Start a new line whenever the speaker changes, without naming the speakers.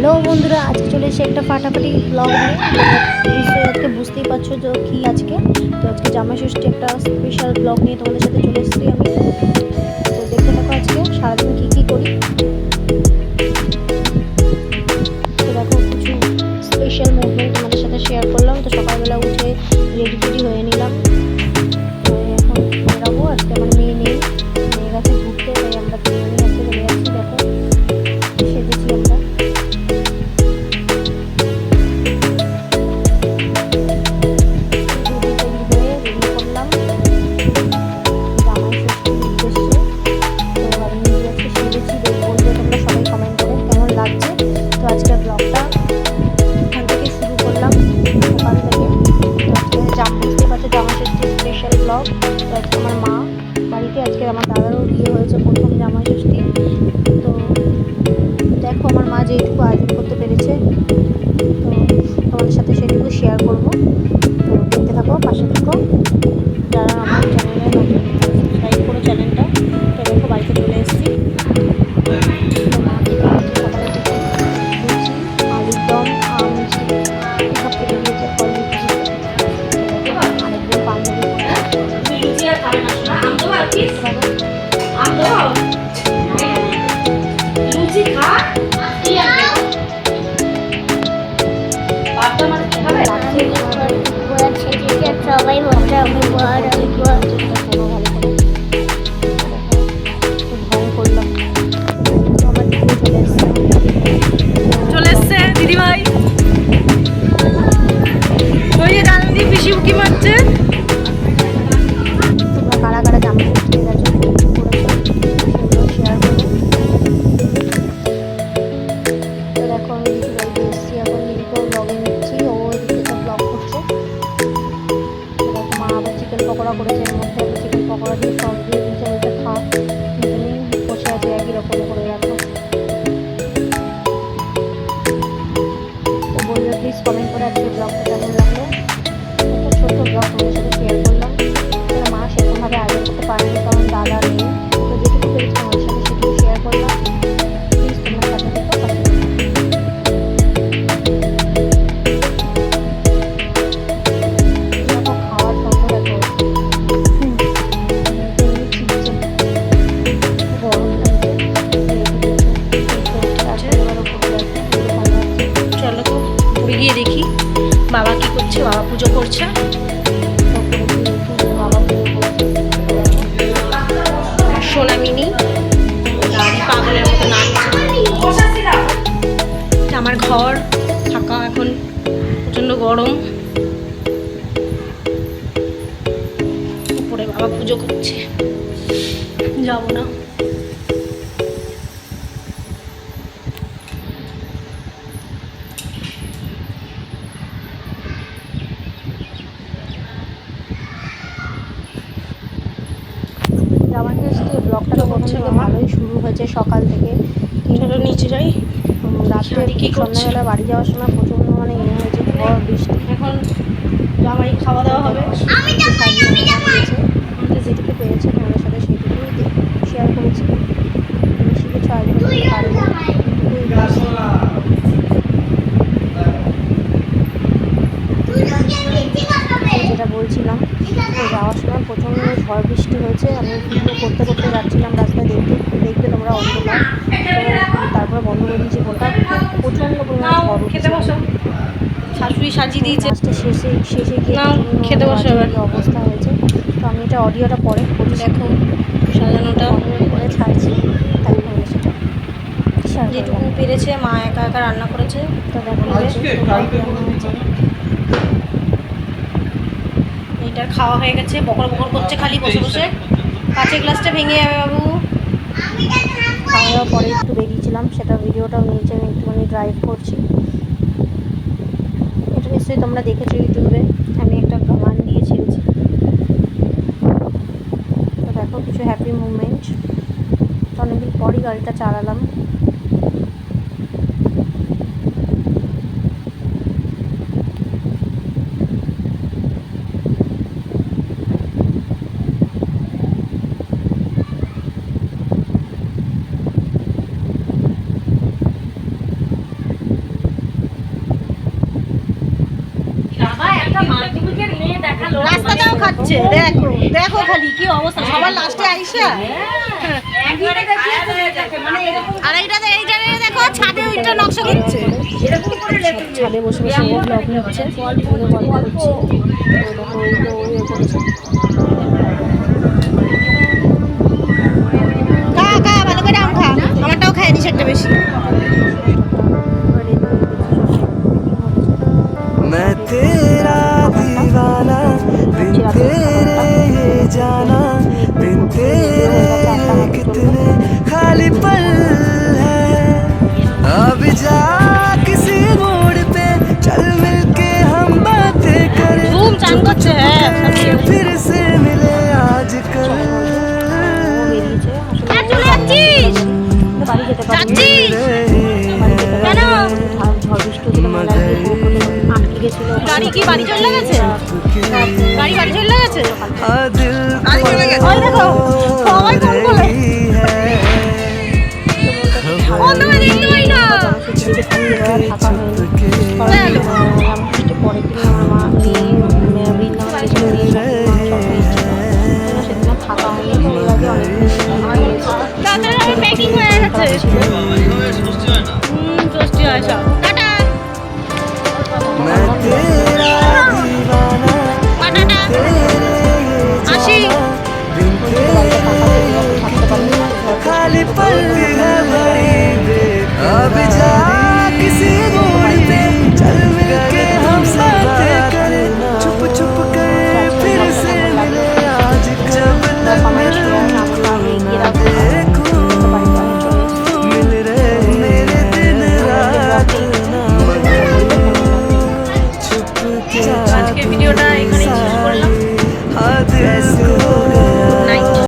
Hello বন্ধুরা, আজকে চলে এসে একটা ফাটাফাটি ব্লগ নিয়ে। নিশ্চয়ই আজকে বুঝতেই পারছো যে কি আজকে তো আজকে জামাই ষষ্ঠী একটা স্পেশাল ব্লগ নিয়ে তোমাদের সাথে চলে এসেছি আমি। তো দেখতে থাকো আজকে সারাদিন কী করি। তো দেখো কিছু স্পেশাল মুভমেন্ট তোমাদের সাথে শেয়ার করলাম। তো সকালবেলা উঠে রেডি হয়ে নিলাম। এখন বেরাবো। আজকে আমার মেয়ে নেই, মেয়ে গেছে ঘুরতে, তাই আমরা তিনজনই আজকে চলে যাচ্ছি। দেখো সেজেছি আমরা। Special blog. তো আজকে আমার মা বাড়িতে, আজকে আমার দাদারও বিয়ে হয়েছে, প্রথম জামাই ষষ্ঠী। তো দেখো আমার মা যেটুকু আয়োজন করতে পেরেছে, তো তোমাদের সাথে সেটুকু শেয়ার করব। তো দেখতে থাকো, পাশে থাকো। যারা আমার চ্যানেলে নতুন, সাবস্ক্রাইব করো চ্যানেলটা। তো দেখো বাড়িতে চলে এসেছি। সকালে থেকে লুচি, আলুর দম, আম মিষ্টি সব কেটে দিয়েছে, ফল দিচ্ছি। আরেকদিন বান্ধবী সবাই করলাম।
চলে এসছে দিদিভাই, গান দিয়ে পিসি উকি মারছে।
তোমরা কারা কারা জামা ষষ্ঠী গেছো, সেগুলো শেয়ার করো। তো দেখো আমি দিদি বাড়িতে এসেছি, এখন দিদিকেও ব্লগে নিচ্ছি, ও এদিকে তো ব্লগ করছে। দেখো মা আবার চিকেন পকোড়া করেছে, এর মধ্যে আবার চিকেন পকোড়া দিয়ে সস দিয়ে দিয়েছে, ওইটা খা। দুজনেই বসে আছে একই রকম করে। দেখো তো বললো প্লিজ কমেন্ট করে আজকে ব্লগটা কেমন লাগলো। একটা ছোট্ট ব্লগ তোমাদের সাথে শেয়ার করলাম। মা সেরকমভাবে আয়োজন করতে পারেনি, কারণ দাদা নেই। তো যেটুকু পেরেছি তোমাদের সাথে সেটুকু শেয়ার করলাম। প্লিজ তোমরা সাথে থেকো, পাশে থেকো। দেখো খাওয়ার গন্ধ দেখো, ছিটছে, গরম লাগছে।
চলো তো ঘুরে গিয়ে দেখি বাবা কি করছে। বাবা পুজো করছে। সোনামিনি পাগলের মতো নাচছে। আমার ঘর ফাঁকা, এখন প্রচণ্ড গরম। উপরে বাবা পুজো করছে, যাবো না।
জামাই ষষ্ঠী ব্লগটা তো প্রথম থেকে ভালোই শুরু হয়েছে সকাল থেকে।
চলো নিচে যাই।
রাত্রে সন্ধ্যাবেলা বাড়ি যাওয়ার সময় প্রচণ্ড মানে হয়েছে, ঝড় বৃষ্টি।
এখন জামাই খাওয়া দাওয়া হবে।
যেটুকু পেয়েছে তোমাদের সাথে সেটুকুই শেয়ার করেছি। বেশি কিছু আয়োজন করতে পারিনি, যেটা বলছিলাম। তো যাওয়ার সময় প্রচণ্ড ঝড় বৃষ্টি হয়েছে। আমি ভিডিও করতে করতে যাচ্ছিলাম রাস্তায়, দেখবে তোমরা অন্ধকার। তারপরে বন্ধ করে দিয়েছি ফোনটা, প্রচণ্ড পরিমাণে ঝড়
খেতে বসো। শাশুড়ি সাজিয়ে দিয়েছে।
লাস্টে শেষে গিয়ে
খেতে বসো এবার।
অবস্থা হয়েছে। তো আমি এটা অডিওটা পরে করছি,
দেখো সাজানোটা
করে ছাড়ছি। তাই ভাবে সেটা
যেটুকু পেরেছে মা একা একা রান্না করেছে।
তো দেখো
এইটার খাওয়া হয়ে গেছে, বকর বকর করছে খালি বসে বসে। কাঁচের গ্লাসটা ভেঙে যাবে বাবু।
খাওয়া দাওয়ার পরে একটু বেরিয়েছিলাম, সেটা ভিডিওটাও নিয়েছি। আমি একটুখানি ড্রাইভ করছি, এটা নিশ্চয়ই তোমরা দেখেছো ইউটিউবে। আমি একটা গান দিয়ে ছেড়েছি। তো দেখো কিছু হ্যাপি মুভমেন্ট। অনেকদিন পরই গাড়িটা চালালাম।
রাস্তাটাও খাচ্ছে, দেখো দেখো খালি কি অবস্থা সবার লাস্টে আইসা। আর এইটা দেখো ছাদে ওইটা নকশা করছে,
ছাদে বসে বসে ও ব্লগ নিচ্ছে, গল্প করছে।
খা খা ভালো করে আম খা, আমারটাও খাই দিস একটা বেশি।
मैं तेरा दीवाना बिन तेरे ये जाना बिन तेरे कितने खाली पल है अब जा किसी मोड़ पे चल मिलके हम बातें करें
धूम चांद
चुप
करছে,
चुप
হ্যাঁ,
के फिर से मिले आज कल
আর চলে যাচ্ছিস?
বাড়ি যেতে পারি
যাচ্ছিস কেন?
ঝড় বৃষ্টি হচ্ছিল, মেলায় গিয়ে আটকে গেছিল।
গাড়ি কি বাড়ি চলে গেছে? গাড়ি বাড়ি চলে গেছে?
दिल
ওই দেখো সবাই ফোন করে, অন্য দেখতে পাই না।
পরে কিনে আমার মা নিয়ে বৃন্দাবন গেছিল, নিয়ে সেদিন থাকা হয়নি। তো এর আগে অনেকদিন
তাড়াতাড়ি আমার প্যাকিং হয়ে গেছে। ষষ্ঠী হয় সব। টাটা
मैं तेरा दीवाना
টাটা আসি।
बिन खाली पल है बड़ी अब जा किसी मोड़ पे चल मिलके हम बातें करें छुप छुप कर फिर से मिले आज जब तक ना देखूं मिल रहे मेरे दिन रात छुप के
আজকে ভিডিওটা এখানেই ছিল।